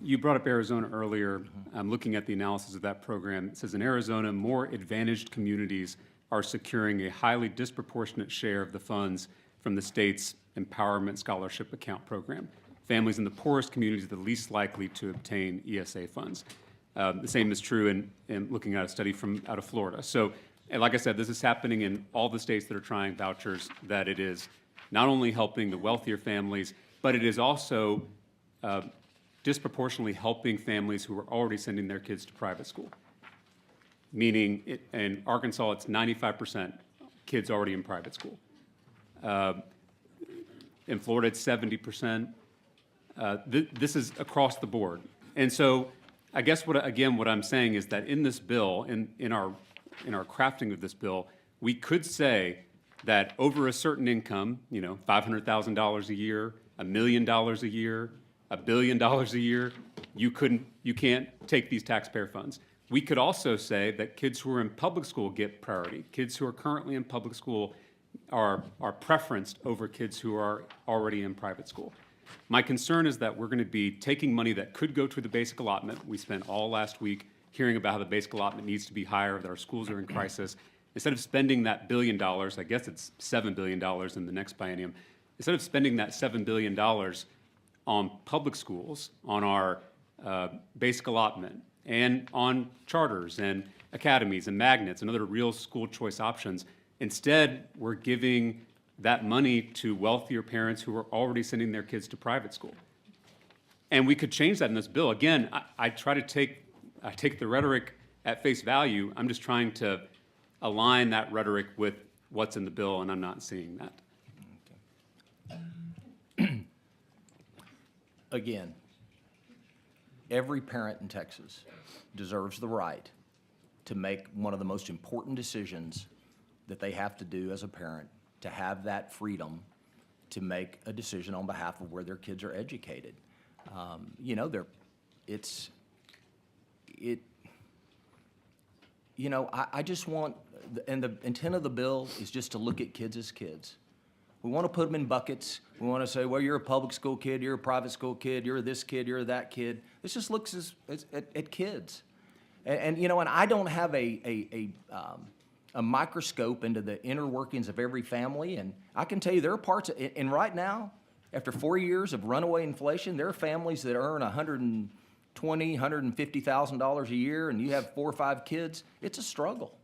you brought up Arizona earlier. I'm looking at the analysis of that program. It says in Arizona, more advantaged communities are securing a highly disproportionate share of the funds from the state's Empowerment Scholarship Account program. Families in the poorest communities are the least likely to obtain ESA funds. The same is true in looking at a study from out of Florida. So, and like I said, this is happening in all the states that are trying vouchers, that it is not only helping the wealthier families, but it is also disproportionately helping families who are already sending their kids to private school. Meaning, in Arkansas, it's 95% kids already in private school. In Florida, it's 70%. This is across the board. And so I guess what I'm saying is that in this bill, in our crafting of this bill, we could say that over a certain income, you know, $500,000 a year, $1 million a year, $1 billion a year, you can't take these taxpayer funds. We could also say that kids who are in public school get priority. Kids who are currently in public school are preferenced over kids who are already in private school. My concern is that we're going to be taking money that could go to the basic allotment. We spent all last week hearing about how the basic allotment needs to be higher, that our schools are in crisis. Instead of spending that $1 billion, I guess it's $7 billion in the next biennium, instead of spending that $7 billion on public schools, on our basic allotment, and on charters and academies and magnets and other real school choice options, instead we're giving that money to wealthier parents who are already sending their kids to private school. And we could change that in this bill. Again, I take the rhetoric at face value. I'm just trying to align that rhetoric with what's in the bill, and I'm not seeing that. Okay. Again, every parent in Texas deserves the right to make one of the most important decisions that they have to do as a parent, to have that freedom to make a decision on behalf of where their kids are educated. You know, I just want, and the intent of the bill is just to look at kids as kids. We want to put them in buckets. We want to say, well, you're a public school kid, you're a private school kid, you're this kid, you're that kid. This just looks at kids. And you know, and I don't have a microscope into the inner workings of every family. And I can tell you there are parts, and right now, after 4 years of runaway inflation, there are families that earn $120,000, $150,000 a year, and you have 4 or 5 kids. It's a struggle.